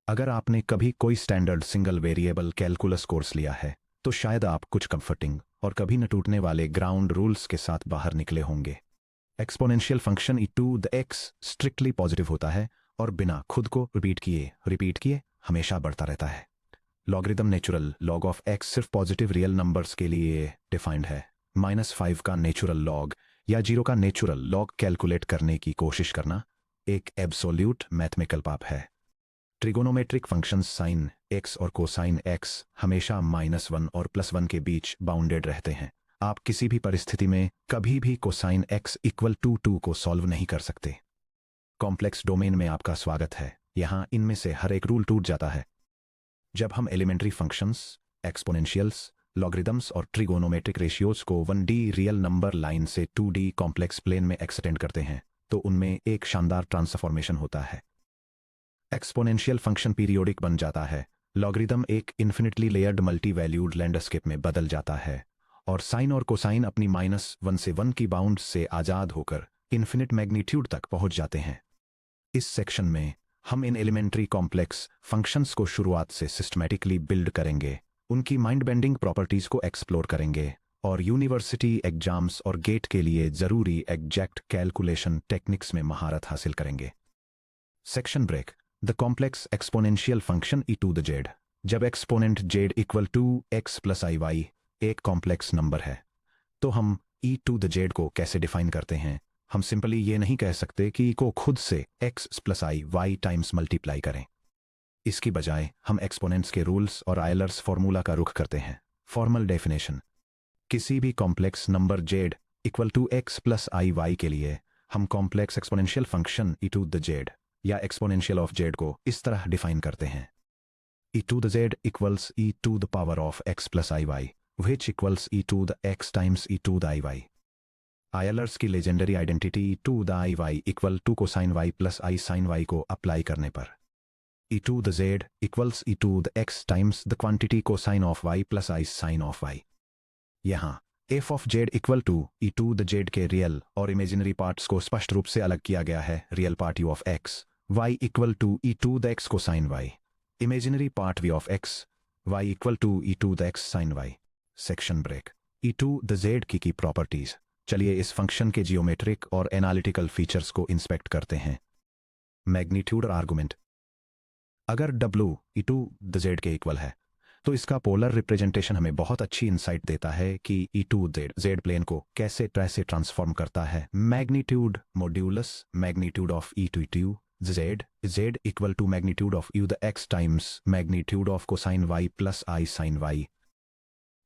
अगर आपने कभी कोई standard single variable calculus course लिया है तो शायद आप कुछ कंफर्टिंग और कभी न टूटने वाले ग्राउंड रूल्स के साथ बाहर निकले होंगे। Exponential function e to the x strictly positive होता है और बिना खुद को रिपीट किए हमेशा बढ़ता रहता है। Logarithm natural log of x सिर्फ पॉजिटिव रियल नंबर्स के लिए डिफाइंड है। -5 का नेचुरल लॉग या 0 का नेचुरल लॉग कैलकुलेट करने की कोशिश करना एक एब्सोल्यूट मैथमेटिकल पाप है। ट्रिगोनोमेट्रिक फंक्शंस साइन एक्स और कोसाइन एक्स हमेशा -1 और +1 के बीच बाउंडेड रहते हैं। आप किसी भी परिस्थिति में कभी भी कोसाइन एक्स इक्वल टू 2 को सॉल्व नहीं कर सकते। कॉम्प्लेक्स डोमेन में आपका स्वागत है। यहाँ इनमें से हर एक रूल टूट जाता है जब हम एलिमेंट्री फंक्शंस, एक्सपोनेंशियल्स, लॉगरिदम्स और ट्रिगोनोमेट्रिक रेशियोज को 1D रियल नंबर लाइन से 2D कॉम्प्लेक्स प्लेन में एक्सटेंड करते हैं तो उनमें एक शानदार ट्रांसफॉर्मेशन होता है। एक्सपोनेंशियल फंक्शन पीरियोडिक बन जाता है, लॉगरिदम एक infinitely layered multi valued landscape में बदल जाता है और साइन और कोसाइन अपनी -1 से 1 की बाउंड से आजाद होकर इन्फिनिट मैग्नीट्यूड तक पहुंच जाते हैं। इस सेक्शन में हम इन एलिमेंट्री कॉम्प्लेक्स फंक्शंस को शुरुआत से सिस्टमैटिकली बिल्ड करेंगे, उनकी माइंड बेंडिंग प्रॉपर्टीज को एक्सप्लोर करेंगे और यूनिवर्सिटी एग्जाम्स और गेट के लिए जरूरी एग्जैक्ट कैलकुलेशन टेक्निक्स में महारत हासिल करेंगे। Section break. The complex exponential function e to the z. जब exponent z equal to x plus I y एक कॉम्प्लेक्स नंबर है तो हम ई टू द जेड को कैसे डिफाइन करते हैं? हम सिंपली ये नहीं कह सकते कि को खुद से एक्स प्लस आई वाई टाइम्स मल्टीप्लाई करें। इसकी बजाय हम एक्सपोनेंट्स के रूल्स और आयलर्स फॉर्मूला का रुख करते हैं। Formal definition. किसी भी complex number z equal to x plus I y के लिए हम complex exponential function e to the z या एक्सपोनेंशियल ऑफ जेड को इस तरह डिफाइन करते हैं। E to the z equals e to the power of x plus I y which equals e to the x times e to the i y. Euler's की legendary identity e to the i y equal to cosine y plus I sine y को apply करने पर e to the z equals e to the x times the quantity cosine of y plus I sine of y. यहाँ f of z equal to e to the z के real और imaginary parts को स्पष्ट रूप से अलग किया गया है। Real part u of x y equal to e to the x cosine Y, imaginary part v of x y equal to e to the x sine y. Section break. E to the z की properties. चलिए इस function के geometric और analytical features को inspect करते हैं। Magnitude और argument. अगर W e to the z के इक्वल है तो इसका पोलर रिप्रेजेंटेशन हमें बहुत अच्छी इंसाइट देता है कि ई टू जेड प्लेन को कैसे ट्रांसफॉर्म करता है। Magnitude modulus magnitude of e to z equal to magnitude of u the x times magnitude of cosine y plus I sine y,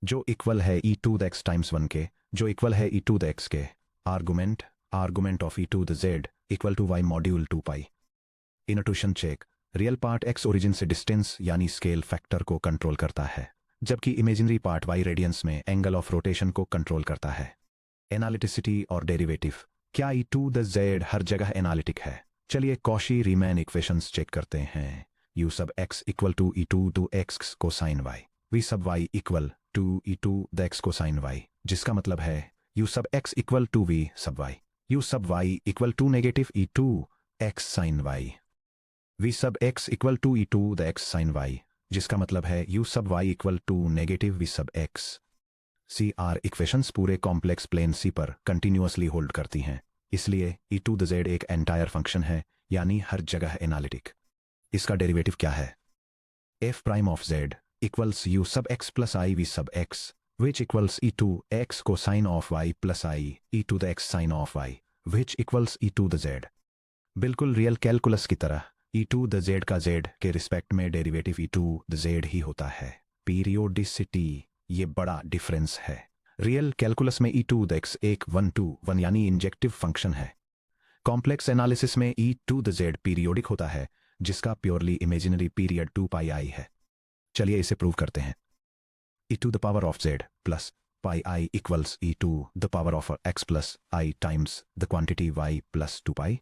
जो इक्वल है e to the x times 1 के, जो equal है e to the x के। Argument of e to the z equal to y module 2 pi. Intuition check. Real part x origin से distance यानी scale factor को control करता है, जबकि इमेजिनरी पार्ट वाई रेडियंस में एंगल ऑफ रोटेशन को control करता है। एनालिटिसिटी और डेरिवेटिव। क्या ई टू द जेड हर जगह एनालिटिक है? चलिए कॉशी रीमैन इक्वेशंस चेक करते हैं। U sub x equal to e to x cosine y, v sub y equal to e to the x cosine y, जिसका मतलब है u sub x equal to v sub y, u sub y equal to negative e to x sine y, v sub x equal to e to the x sine y, जिसका मतलब है u sub y equal to negative v sub x. C are equations पूरे complex plane C पर continuously hold करती हैं, इसलिए e to the z एक entire function है, यानी हर जगह एनालिटिक। इसका डेरिवेटिव क्या है? F prime of z equals u sub x plus i v sub x which equals e to x cosine of y plus i e to the x sine of y which equals e to the z. बिल्कुल real calculus की तरह e to the z का z के respect में derivative e to the z ही होता है। Periodicity, ये बड़ा डिफरेंस है। रियल कैलकुलस में ई टू द एक्स एक 1-to-1 यानी इंजेक्टिव फंक्शन है। कॉम्प्लेक्स एनालिसिस में e to the z periodic होता है, जिसका purely imaginary period 2 pi i है। चलिए इसे प्रूव करते हैं। E to the power of z plus pi i equals e to the power of x plus i times the quantity y plus 2 pi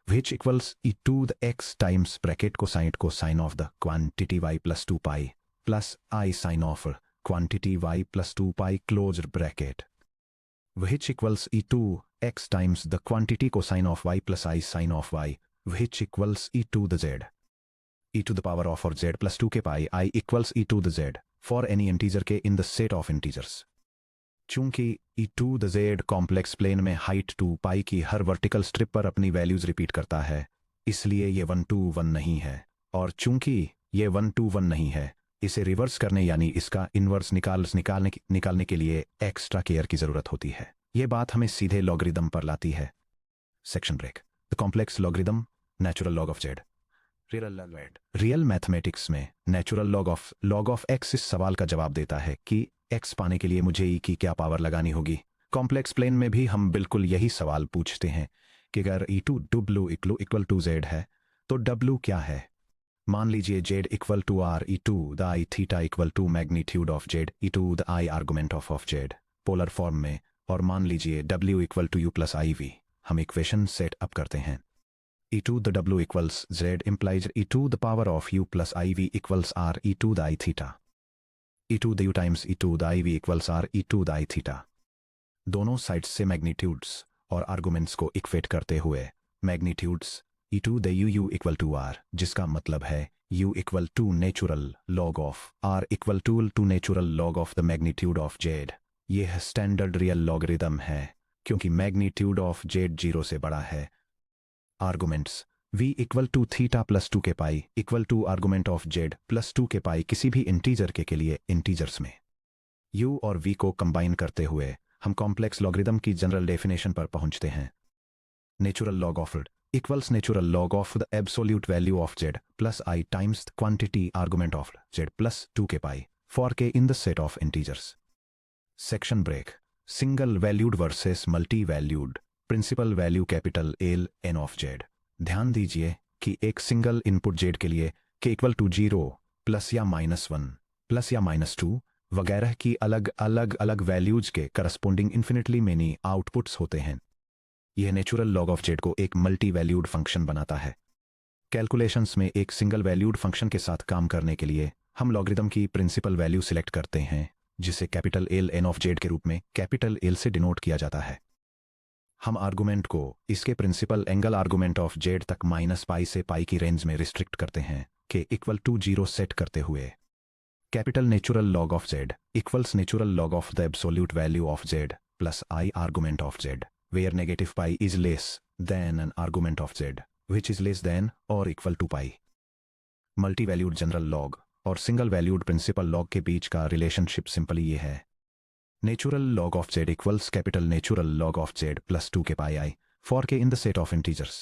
which equals e to the x times bracket cosine of the quantity y plus 2 pi plus I sine of quantity y plus 2 pi closed bracket, which equals e to x times the quantity cosine of y plus I sine of y which equals e to the z। e to the power of or z plus 2 k pi I equals e to the z for any integer के in the set of integers. चूंकि e to the z complex plane में height 2 pi की हर vertical strip पर अपनी values repeat करता है, इसलिए ये 1 to 1 नहीं है। और चूंकि ये 1 to 1 नहीं है, इसे रिवर्स करने यानी इसका इन्वर्स निकालने के लिए एक्स्ट्रा केयर की जरूरत होती है। ये बात हमें सीधे लॉगरिदम पर लाती है। Section break. The complex logarithm natural log of z. Real mathematics में नेचुरल लॉग ऑफ एक्स इस सवाल का जवाब देता है कि एक्स पाने के लिए मुझे ई की क्या पावर लगानी होगी। कॉम्प्लेक्स प्लेन में भी हम बिल्कुल यही सवाल पूछते हैं कि अगर ई टू डब्ल्यू इक्वल टू जेड है तो डब्ल्यू क्या है। मान लीजिए z equal to r e to the i theta equal to magnitude of z e to the i argument of z polar form में, और मान लीजिए डब्ल्यू equal to u plus i v. हम इक्वेशन सेट अप करते हैं। e to the w equals z implies e to the power of u plus iv equals r e to the I theta. e to the u times e to the iv equals r e to the I theta. दोनों sides से magnitudes और arguments को equate करते हुए magnitudes e to the u equal to r, जिसका मतलब है u equal to natural log of r equal to natural log of the magnitude of z। यह स्टैंडर्ड रियल लॉगरिदम है क्योंकि मैग्नीट्यूड ऑफ z 0 से बड़ा है। Arguments v equal to theta plus 2 k pi equal to argument of z plus 2 k पाई किसी भी integer के लिए इंटीजर्स में u और v को कंबाइन करते हुए हम कॉम्प्लेक्स लॉगरिदम की जनरल डेफिनेशन पर पहुंचते हैं। Natural log of equals natural log of the absolute value of z plus i times the quantity argument of z plus 2 k pi for k in the set of integers. Section break. Single valued versus multi valued principal value capital L N of z. ध्यान दीजिए कि एक single input Z के लिए के equal to 0 plus या -1 plus या -2 वगैरह की अलग वैल्यूज के करस्पोंडिंग इन्फिनिटली मेनी आउटपुट्स होते हैं। यह नेचुरल लॉग ऑफ जेड को एक मल्टी वैल्यूड फंक्शन बनाता है। कैलकुलेशंस में एक सिंगल वैल्यूड फंक्शन के साथ काम करने के लिए हम लॉगरिदम की प्रिंसिपल वैल्यू सिलेक्ट करते हैं, जिसे capital L N of z के रूप में कैपिटल एल से डिनोट किया जाता है। हम आर्गुमेंट को इसके principal angle argument of z तक -पाई से पाई की रेंज में रिस्ट्रिक्ट करते हैं के इक्वल टू 0 सेट करते हुए। Capital natural log of z equals natural log of the absolute value of z plus i argument of z where negative pi is less than an argument of z which is less than or equal to pi. Multi valued general log और single valued principal log के बीच का relationship simply ये है। Natural log of z equals capital natural log of z plus 2 k pi i for k in the set of integers.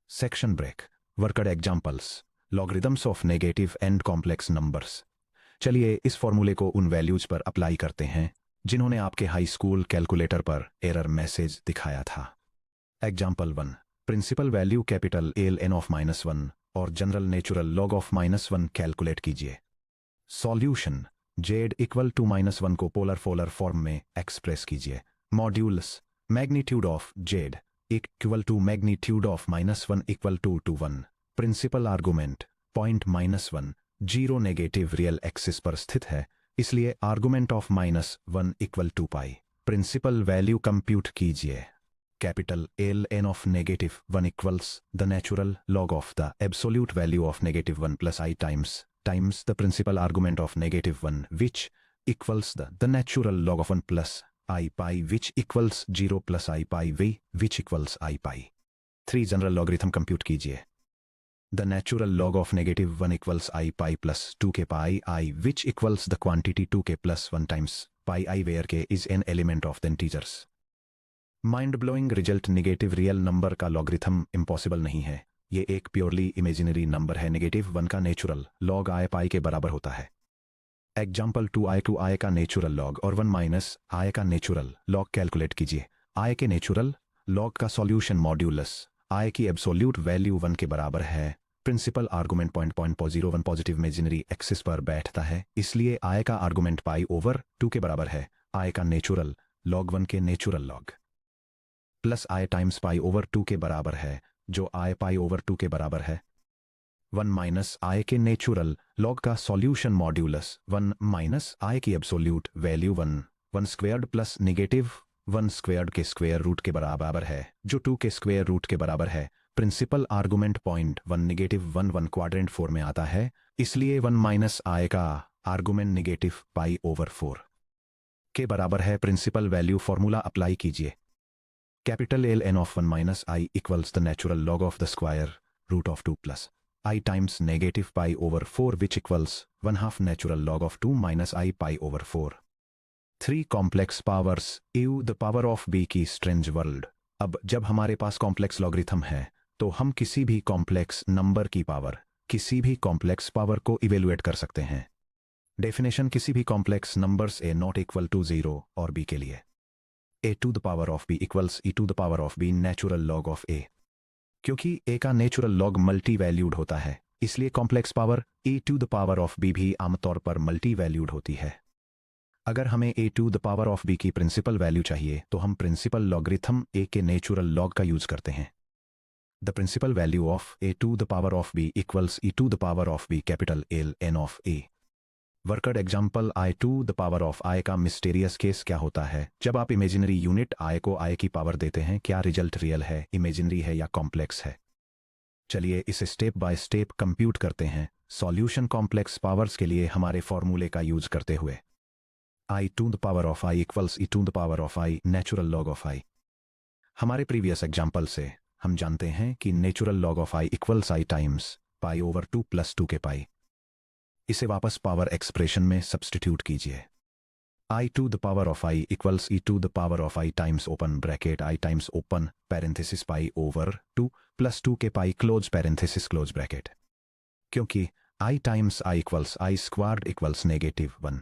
Section break. Worked examples logarithms of negative and complex numbers. चलिए इस फॉर्मूले को उन values पर apply करते हैं जिन्होंने आपके हाई स्कूल कैलकुलेटर पर एरर मैसेज दिखाया था। Example 1। Principal value capital L N of -1 और general natural log of -1 calculate कीजिए। सॉल्यूशन जेड इक्वल टू -1 को पोलर फॉर्म में एक्सप्रेस कीजिए। Modulus magnitude of z equal to magnitude of -1 equal to 1। Principal argument point -1 0 negative real axis पर स्थित है, इसलिए argument of -1 equal to pi. Principal value compute कीजिए। Capital L N of -1 equals the natural log of the absolute value of -1 plus i times the principal argument of -1 which equals the natural log of 1 plus I pi which equals 0 plus I pi v which equals I pi। 3 general logarithm compute कीजिए। The natural log of -1 equals I pi plus 2 k pi I which equals the quantity 2 के plus 1 times pi I where k is an element of the integers। Mind blowing result negative real number का logarithm impossible नहीं है। ये एक purely imaginary number है। -1 का natural log I पाई के बराबर होता है। एग्जाम्पल 2 आई का नेचुरल लॉग और 1 आई का नेचुरल लॉग कैलकुलेट कीजिए। आई के नेचुरल लॉग का सॉल्यूशन मॉड्यूलस आई की एब्सोल्यूट वैल्यू 1 के बराबर है। Principal argument point 0 1 positive imaginary axis पर बैठता है, इसलिए आई का आर्गुमेंट पाई ओवर 2 के बराबर है। आई का नेचुरल लॉग 1 के natural log plus i times pi over 2 के बराबर है, जो आई पाई ओवर 2 के बराबर है। 1 आई के नेचुरल लॉग का सॉल्यूशन मॉड्यूलस 1 आई की absolute value 1 squared plus -1 squared के स्क्वेयर रूट के बराबर है, जो 2 के स्क्वेयर रूट के बराबर है। Principal argument point 1 negative 1 1 quadrant 4 में आता है, इसलिए 1 माइनस आई का आर्गुमेंट नेगेटिव पाई ओवर 4 के बराबर है। प्रिंसिपल वैल्यू फॉर्मूला अप्लाई कीजिए। Capital L N of 1 minus i equals the natural log of the square root of 2 plus i times negative pi over 4 which equals 1/2 natural log of 2 minus i pi over 4। 3 complex powers u the power of b की strange world. अब जब हमारे पास complex logarithm है तो हम किसी भी complex number की पावर, किसी भी कॉम्प्लेक्स पावर को इवेलुएट कर सकते हैं। डेफिनेशन किसी भी complex numbers a not equal to 0 और बी के लिए a to the power of b equals e to the power of b natural log of a. क्योंकि ए का नेचुरल लॉग मल्टी वैल्यूड होता है, इसलिए complex power a to the power of b भी आमतौर पर मल्टी वैल्यूड होती है। अगर हमें a to the power of b की प्रिंसिपल वैल्यू चाहिए तो हम प्रिंसिपल लॉगरिथम ए के नेचुरल लॉग का यूज करते हैं। The principal value of a to the power of b equals e to the power of b capital L N of a. Worked example i to the power of i का mysterious case क्या होता है? जब आप imaginary unit आई को आई की power देते हैं, क्या रिजल्ट रियल है, इमेजिनरी है या कॉम्प्लेक्स है? चलिए इसे स्टेप बाय स्टेप कंप्यूट करते हैं। सॉल्यूशन कॉम्प्लेक्स पावर्स के लिए हमारे फॉर्मूले का यूज करते हुए i to the power of i equals e to the power of i natural log of i. हमारे प्रीवियस एग्जाम्पल से हम जानते हैं कि natural log of i equals i times pi over 2 plus 2 k पाई। इसे वापस पावर एक्सप्रेशन में substitute कीजिए। I to the power of i equals e to the power of i times open bracket i times open parenthesis pi over 2 plus 2 k pi close parenthesis close bracket. क्योंकि i times i equals i squared equals negative 1,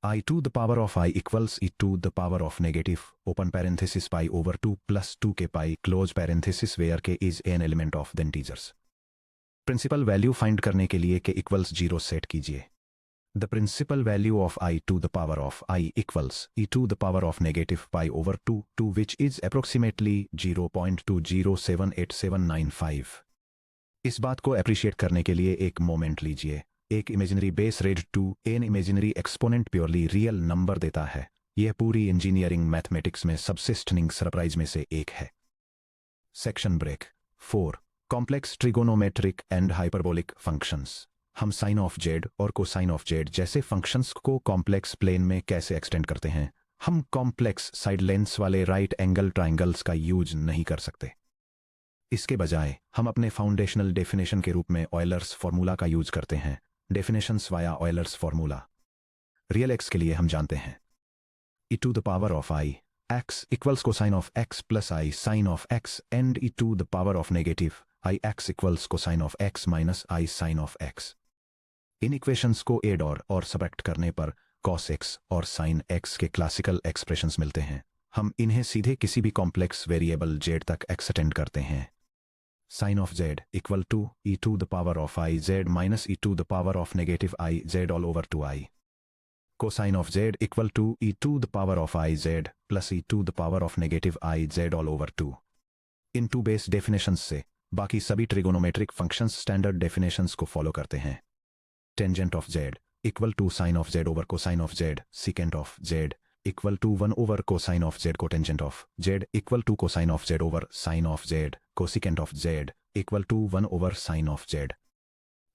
i to the power of i equals e to the power of negative open parenthesis pi over 2 plus 2 k pi close parenthesis where k is an element of the integers. Principal value find करने के लिए k equals 0 set कीजिए। The principal value of i to the power of i equals e to the power of negative pi over 2 which is approximately 0.207875। इस बात को appreciate करने के लिए एक मोमेंट लीजिए। एक imaginary base raised to an imaginary exponent purely real number देता है। यह पूरी इंजीनियरिंग मैथमेटिक्स में सबसे स्टनिंग सरप्राइज में से एक है। Section break 4 complex trigonometric and hyperbolic functions. हम साइन ऑफ जेड और कोसाइन ऑफ जेड जैसे फंक्शंस को कॉम्प्लेक्स प्लेन में कैसे एक्सटेंड करते हैं? हम कॉम्प्लेक्स साइड लेंथ्स वाले राइट एंगल ट्राइंगल्स का यूज नहीं कर सकते। इसके बजाय हम अपने फाउंडेशनल डेफिनेशन के रूप में ऑयलर्स फॉर्मूला का यूज करते हैं। Definitions via Euler's formula. Real x के लिए हम जानते हैं e to the power of i x equals cosine of x plus I sine of x and e to the power of negative i x equals cosine of x minus i sine of x. इन equations को add और subtract करने पर cos x और sine x के classical expressions मिलते हैं। हम इन्हें सीधे किसी भी कॉम्प्लेक्स वेरिएबल जेड तक एक्सटेंड करते हैं। Sine of z equal to e to the power of i z minus e to the power of negative i z all over 2 i. Cosine of z equal to e to the power of i z plus e to the power of negative i z all over 2। इन two base definitions से बाकी सभी trigonometric functions standard definitions को follow करते हैं। Tangent of z equal to sine of z over cosine of z. Secant of z equal to 1 over cosine of z. Cotangent of z equal to cosine of z over sine of z. Cosecant of z equal to 1 over sine of z.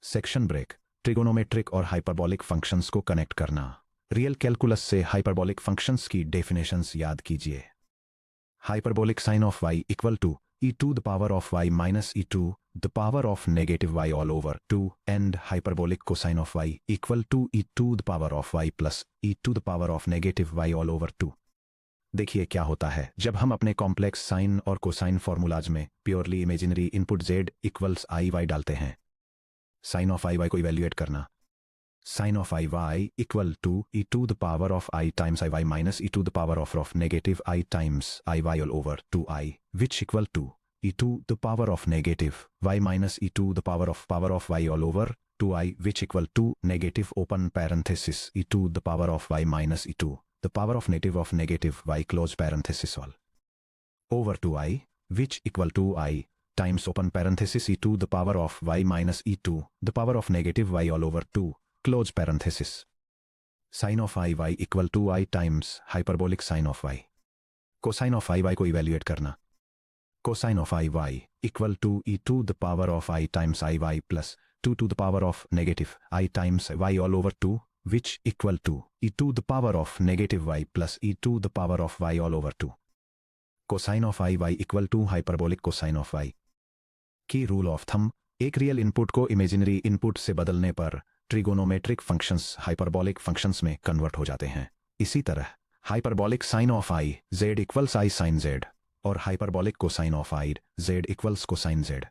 Section break trigonometric और hyperbolic functions को connect करना। Real calculus से hyperbolic functions की definitions याद कीजिए। Hyperbolic sine of y equal to e to the power of y minus e to the power of negative y all over 2 and hyperbolic cosine of y equal to e to the power of y plus e to the power of negative y all over 2। देखिए क्या होता है जब हम अपने complex sine और cosine formulas में purely imaginary input z equals i y डालते हैं। साइन ऑफ आई वाई को इवेल्युएट करना। Sine of i y equal to e to the power of i times i y minus e to the power of negative i times i y all over 2 i which equal to e to the power of negative y minus e to the power of y all over 2i which equal to negative open parenthesis e to the power of y minus e to the power of negative y close parenthesis all over 2i which equal to I times open parenthesis e to the power of y minus e to the power of negative y all over 2 close parenthesis। sin of i y equal to I times hyperbolic sin of y। cosine of i y को evaluate करना। cosine of iy equal to e to the power of I times iy plus 2 to the power of negative I times y all over 2, which equal to e to the power of negative y plus e to the power of y all over 2. Cosine of iy equal to hyperbolic cosine of y. की rule of thumb, एक real input को imaginary input से बदलने पर trigonometric functions hyperbolic functions में convert हो जाते हैं। इसी तरह hyperbolic sine of i z equals i sine z और hyperbolic cosine of i z equals cosine z.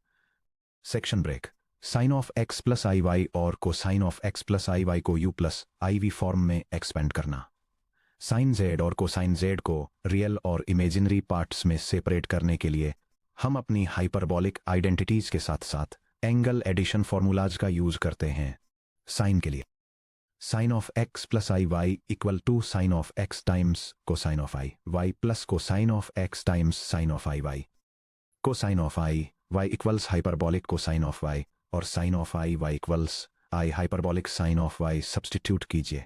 Section break. Sine of x plus I y और cosine of x plus I y को u plus i v form में expand करना। Sign z और cosine Z को real और imaginary parts में separate करने के लिए हम अपनी हाइपरबॉलिक आइडेंटिटीज के साथ साथ एंगल एडिशन फॉर्मूलाज का यूज करते हैं। साइन के लिए sine of x plus I y equal to sine of x times cosine of i y plus cosine of x times sine of i y. Cosine of i y equals hyperbolic cosine of y और sine of i y equals i hyperbolic sine of y substitute कीजिए।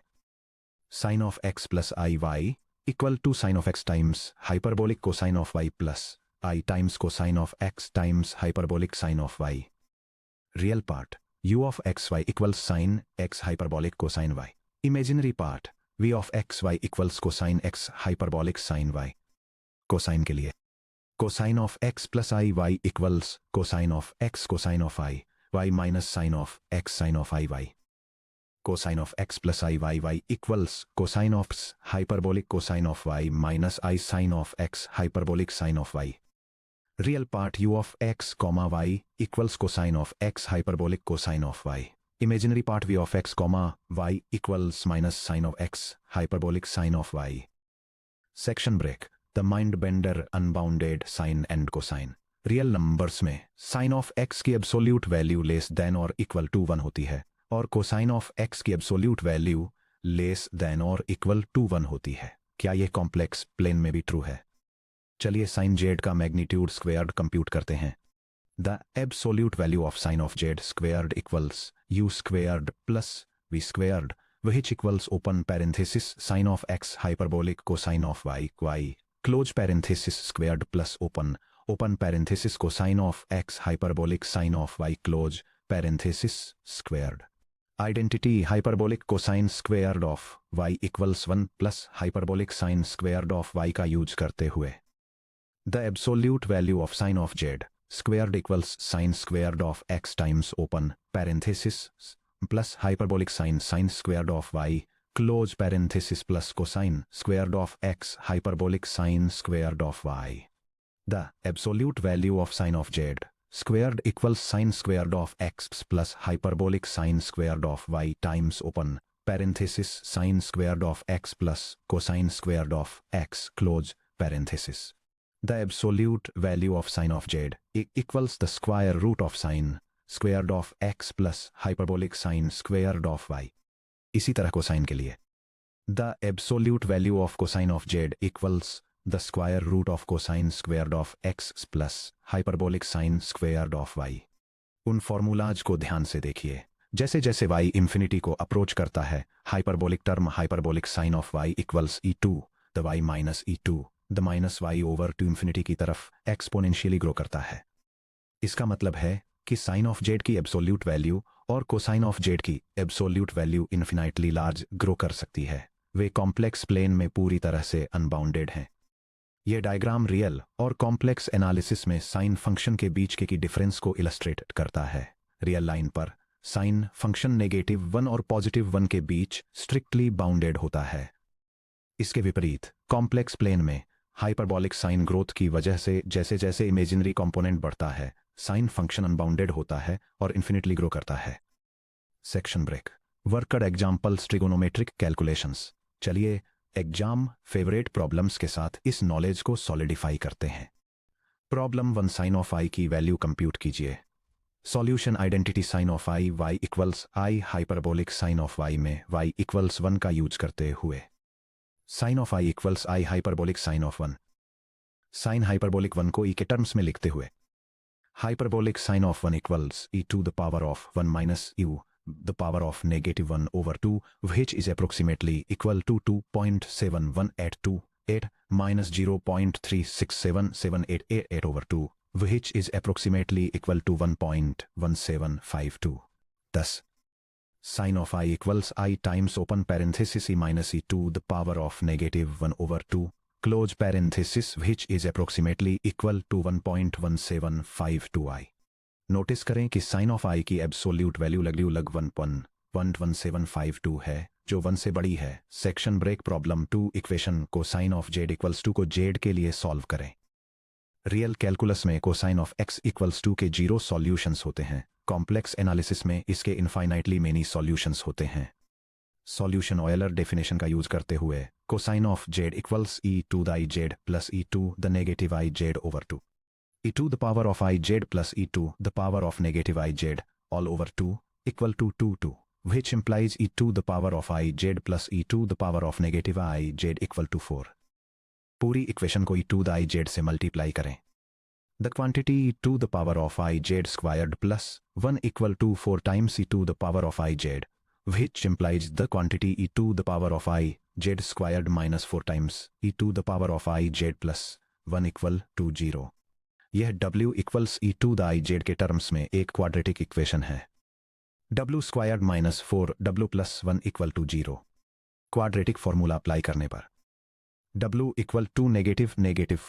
Sine of x plus I y equal to sine of x times hyperbolic cosine of y plus I times cosine of x times hyperbolic sine of y. Real part u of xy equals sine x hyperbolic cosine y. Imaginary part v of xy equals cosine x hyperbolic sine y. Cosine के लिए cosine of x plus i y equals cosine of x cosine of i y minus sine of x sine of i y. Cosine of x plus i y equals cosine of x hyperbolic cosine of y minus I sine of x hyperbolic sine of y. Real part u of x comma y equals cosine of x hyperbolic cosine of y. Imaginary part v of x comma y equals minus sine of x hyperbolic sine of y. Section break. The mind bender unbounded sine and cosine. Real numbers में sin of x की absolute value less than or equal to 1 होती है और cosine of x की absolute value less than or equal to 1 होती है। क्या ये complex plane में भी true है? चलिए साइन जेड का मैग्नीट्यूड स्क्वेयर्ड कंप्यूट करते हैं। The absolute value of sine of z squared equals u squared plus v squared which equals open parenthesis sine of x hyperbolic cosine of y y close parenthesis squared plus open parenthesis cosine of x hyperbolic sine of y close parenthesis squared. Identity hyperbolic cosine squared of y equals 1 plus hyperbolic sine squared of y का use करते हुए the absolute value of sine of z squared equals sine squared of x times open parenthesis plus hyperbolic sine squared of y close parenthesis plus cosine squared of x hyperbolic sine squared of y. The absolute value of sine of z squared equals sine squared of x plus hyperbolic sine squared of y times open parenthesis sine squared of x plus cosine squared of x close parenthesis. The absolute value of sine of z equals the square root of sine squared of x plus hyperbolic sine squared of y. इसी तरह cosine के लिए the absolute value of cosine of z equals the square root of cosine squared of x plus hyperbolic sine squared of y. उन formulas को ध्यान से देखिए। जैसे जैसे y इंफिनिटी को अप्रोच करता है hyperbolic term hyperbolic sine of y equals e2 the y minus e2 the minus y over two infinity की तरफ एक्सपोनेंशियली ग्रो करता है। इसका मतलब है कि साइन ऑफ जेड की एब्सोल्यूट वैल्यू और कोसाइन ऑफ जेड की absolute value infinitely large grow कर सकती है। वे कॉम्प्लेक्स प्लेन में पूरी तरह से अनबाउंडेड हैं। यह डायग्राम रियल और कॉम्प्लेक्स एनालिसिस में साइन फंक्शन के बीच के डिफरेंस को इलस्ट्रेट करता है। रियल लाइन पर साइन फंक्शन नेगेटिव 1 और पॉजिटिव 1 के बीच स्ट्रिक्टली बाउंडेड होता है। इसके विपरीत कॉम्प्लेक्स प्लेन में हाइपरबॉलिक साइन ग्रोथ की वजह से जैसे जैसे इमेजिनरी कंपोनेंट बढ़ता है साइन फंक्शन अनबाउंडेड होता है और इन्फिनिटली ग्रो करता है। Section break. Worked examples trigonometric calculations. चलिए एग्जाम फेवरेट प्रॉब्लम्स के साथ इस नॉलेज को सॉलिडिफाई करते हैं। प्रॉब्लम 1 साइन ऑफ आई की वैल्यू कंप्यूट कीजिए। Solution identity sine of i y equals i hyperbolic sine of y में वाई इक्वल्स 1 का यूज करते हुए sine of i equals i hyperbolic sine of 1 sine hyperbolic 1 को e के terms में लिखते हुए hyperbolic sine of 1 equals e to the power of 1 minus u the power of negative 1 over 2 which is approximately equal to 2.71828 minus 0.3677888 over 2 which is approximately equal to 1.1752. Thus, sin of I equals I times open parenthesis e minus e to the power of negative 1 over 2 close parenthesis, which is approximately equal to 1.1752i. Notice करें कि sign of i की absolute value लगभग 1.1752 है, जो 1 से बड़ी है। Section break problem 2 equation cosine of z equals two को जेड के लिए सॉल्व करें। रियल कैलकुलस में cosine of x equals two के 0 सॉल्यूशंस होते हैं। कॉम्प्लेक्स एनालिसिस में इसके इनफाइनाइटली मेनी सॉल्यूशंस होते हैं। सॉल्यूशन ऑयलर डेफिनेशन का यूज करते हुए cosine of z equals e to the i z plus e to the negative i z over 2 e to the power of I z plus e to the power of negative I z all over 2 equal to 2 2, which implies e to the power of I z plus e to the power of negative I z equal to 4. पूरी equation को e to the I z से multiply करें। The quantity e to the power of I z squared plus 1 equal to 4 times e to the power of I z, which implies the quantity e to the power of I z squared minus 4 times e to the power of I z plus 1 equal to 0. यह w equals e to the i z के terms में एक quadratic equation है। w squared minus 4 w plus 1 equal to 0। Quadratic formula apply करने पर w equal to negative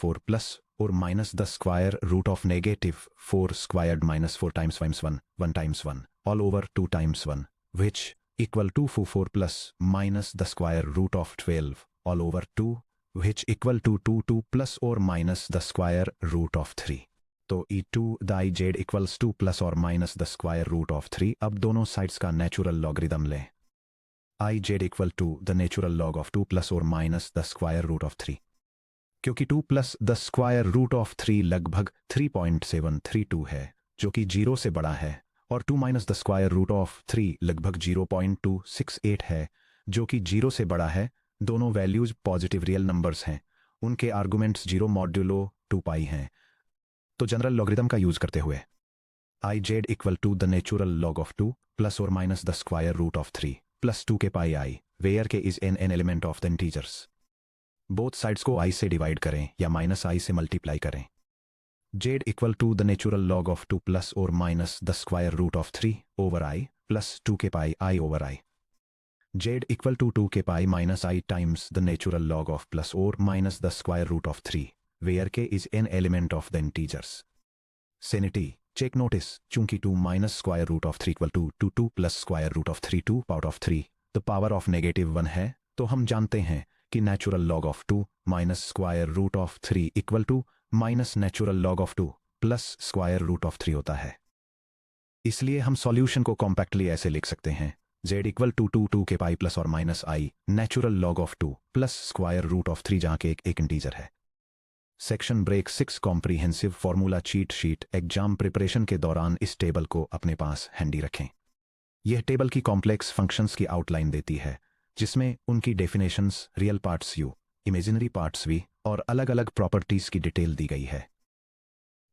4 plus और minus the square root of negative 4 squared minus 4 times 1 times 1 all over 2 times 1, which equal to 4 plus minus the square root of 12 all over 2, which equal to 2 plus or minus the square root of 3. तो e to the I z equals 2 plus or minus the square root of 3। अब दोनों sides का natural logarithm लें। I z equal to the natural log of 2 plus or minus the square root of 3। क्योंकि 2 plus the square root of 3 लगभग 3.732 है, जो कि 0 से बड़ा है, और 2 minus the square root of 3 लगभग 0.268 है, जो कि 0 से बड़ा है। दोनों वैल्यूज पॉजिटिव रियल नंबर्स हैं। उनके आर्गुमेंट्स 0 मॉड्यूलो 2 पाई हैं। तो जनरल लॉगरिदम का यूज करते हुए i z equal to the natural log of 2 plus और minus the square root of 3 plus 2 k pi i, where k is an element of the integers. Both sides को i से divide करें या minus आई से multiply करें। Z equal to the natural log of 2 plus और minus the square root of 3 over i plus 2 k pi i over i. z equal to 2 k pi minus I times the natural log of plus or minus the square root of 3, where k is an element of the integers. Sanity, check notice, चूंकि 2 minus square root of 3 equal to 2 plus square root of 3 2 power of 3, the power of negative 1 है, तो हम जानते हैं कि natural log of 2 minus square root of 3 equal to minus natural log of 2 plus square root of 3 होता है। इसलिए हम सॉल्यूशन को कॉम्पैक्टली ऐसे लिख सकते हैं z equal to 2 k pi plus और minus i natural log of 2 plus square root of 3, जहां के एक इंटीजर है। Section break 6 comprehensive formula cheat sheet exam preparation के दौरान इस टेबल को अपने पास हैंडी रखें। यह टेबल की कॉम्प्लेक्स फंक्शंस की आउटलाइन देती है, जिसमें उनकी definitions, real parts u, imaginary parts v और अलग अलग प्रॉपर्टीज की डिटेल दी गई है।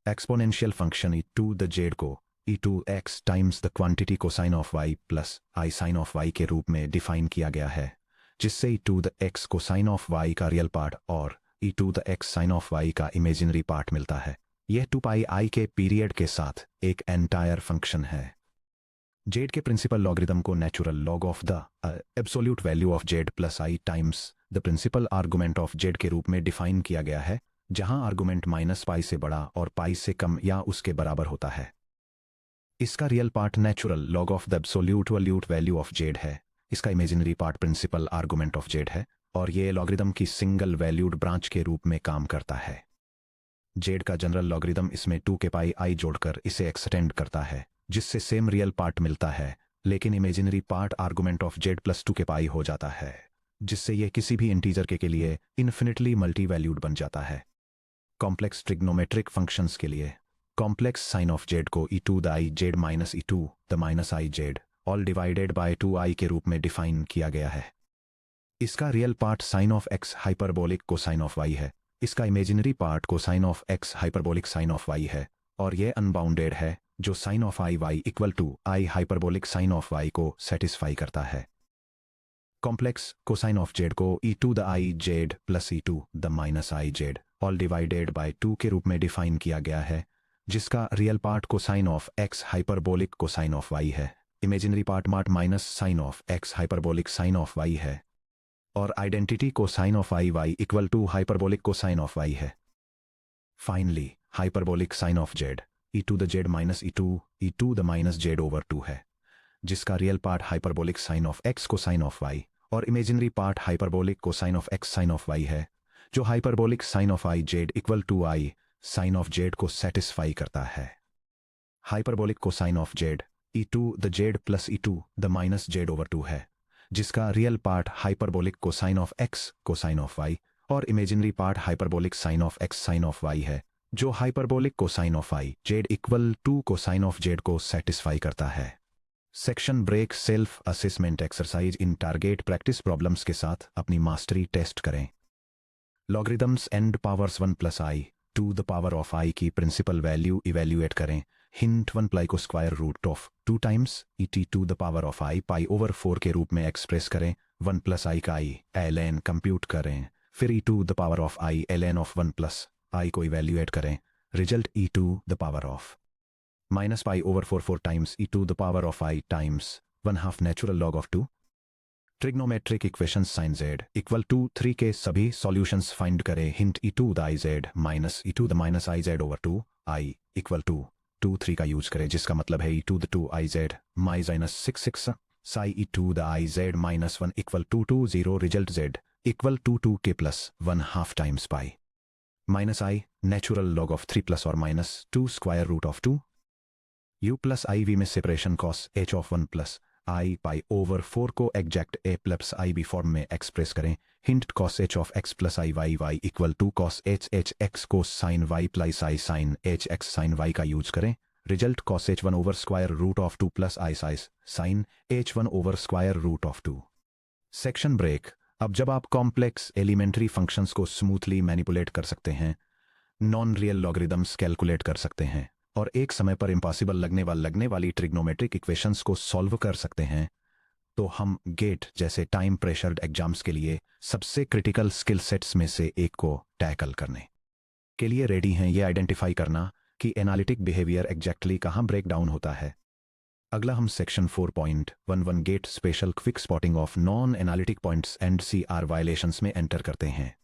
Exponential function e to the z को e to x times the quantity cosine of y plus i sine of y के रूप में डिफाइन किया गया है, जिससे e to the x cosine of y का रियल पार्ट और e to the x sine of y का इमेजिनरी पार्ट मिलता है। यह 2 पाई i के पीरियड के साथ एक एंटायर फंक्शन है। जेड के प्रिंसिपल लॉगरिदम को natural log of the absolute value of z plus i times the principal argument of z के रूप में डिफाइन किया गया है, जहां आर्गुमेंट माइनस पाई से बड़ा और पाई से कम या उसके बराबर होता है। इसका real part natural log of the absolute value of z है, इसका imaginary part principal argument of z है, और ये लॉगरिदम की सिंगल वैल्यूड ब्रांच के रूप में काम करता है। जेड का जनरल लॉगरिदम इसमें 2 के पाई आई जोड़कर इसे एक्सटेंड करता है, जिससे सेम रियल पार्ट मिलता है, लेकिन imaginary part argument of z plus 2 k पाई हो जाता है, जिससे यह किसी भी इंटीजर के लिए इन्फिनिटली मल्टी वैल्यूड बन जाता है। कॉम्प्लेक्स ट्रिग्नोमेट्रिक फंक्शंस के लिए कॉम्प्लेक्स साइन ऑफ जेड को e to the i z minus e to the minus i z all divided by 2i के रूप में डिफाइन किया गया है। इसका real part sine of x hyperbolic cosine of y है, इसका imaginary part cosine of x hyperbolic sine of y है, और यह अनबाउंडेड है, जो sine of i y equal to i hyperbolic sine of y को सेटिस्फाई करता है। कॉम्प्लेक्स कोसाइन ऑफ जेड को e to the i z plus e to the minus i z all divided by 2 के रूप में define किया गया है, जिसका real part cosine of x hyperbolic cosine of y है, imaginary part mart minus sine of x hyperbolic sine of y है, और identity cosine of i y equal to hyperbolic cosine of y है। Finally hyperbolic sine of z e to the z minus e to the minus z over 2 है, जिसका real part hyperbolic sine of x cosine of y और imaginary part hyperbolic cosine of x sine of y है, जो hyperbolic sine of i z equal to i sine of z को satisfy करता है। Hyperbolic cosine of z e to the z plus e to the minus z over 2 है, जिसका real part hyperbolic cosine of x cosine of y और imaginary part hyperbolic sine of x sine of y है, जो hyperbolic cosine of i z equal to cosine of z को satisfy करता है। Section break self assessment exercise इन target practice problems के साथ अपनी मास्टरी टेस्ट करें। Logarithms and powers 1 plus i to the power of i की principal value evaluate करें। हिंट 1 प्लाई को square root of 2 times e t to the power of i pi over 4 के रूप में एक्सप्रेस करें। 1 plus आई का आई l N compute करें, फिर e to the power of i l N of 1 plus i को evaluate करें। Result e to the power of minus pi over 4 times e to the power of i times 1/2 natural log of 2। Trigonometric equations sine z equal to 3 के सभी solutions find करें। Hint e to the i z minus e to the minus i z over 2 I equal to 2 3 का use करें, जिसका मतलब है e to the 2 i z minus 6 psi e to the i z minus 1 equal to 2 0। Result z equal to 2 k plus 1/2 times pi minus i natural log of 3 plus और minus 2 square root of 2 u plus i v में separation cos H of 1 plus i pi over 4 को exact A plus I B form में express करें। Hint cos H of x plus I Y Y equal to cos H H X को sine Y plus आई sine H X sine Y का use करें। Result cos H 1 over square root of 2 plus I size sine H 1 over square root of 2। Section break. अब जब आप complex elementary functions को smoothly manipulate कर सकते हैं, non real logarithms calculate कर सकते हैं और एक समय पर इम्पॉसिबल लगने वाली ट्रिग्नोमेट्रिक इक्वेशंस को सॉल्व कर सकते हैं, तो हम गेट जैसे टाइम प्रेशर्ड एग्जाम्स के लिए सबसे क्रिटिकल स्किल सेट्स में से एक को टैकल करने के लिए रेडी हैं। ये आइडेंटिफाई करना कि एनालिटिक बिहेवियर एग्जैक्टली कहाँ ब्रेक डाउन होता है। अगला हम section 4.11 gate special quick spotting of non analytic points and CR violations में एंटर करते हैं।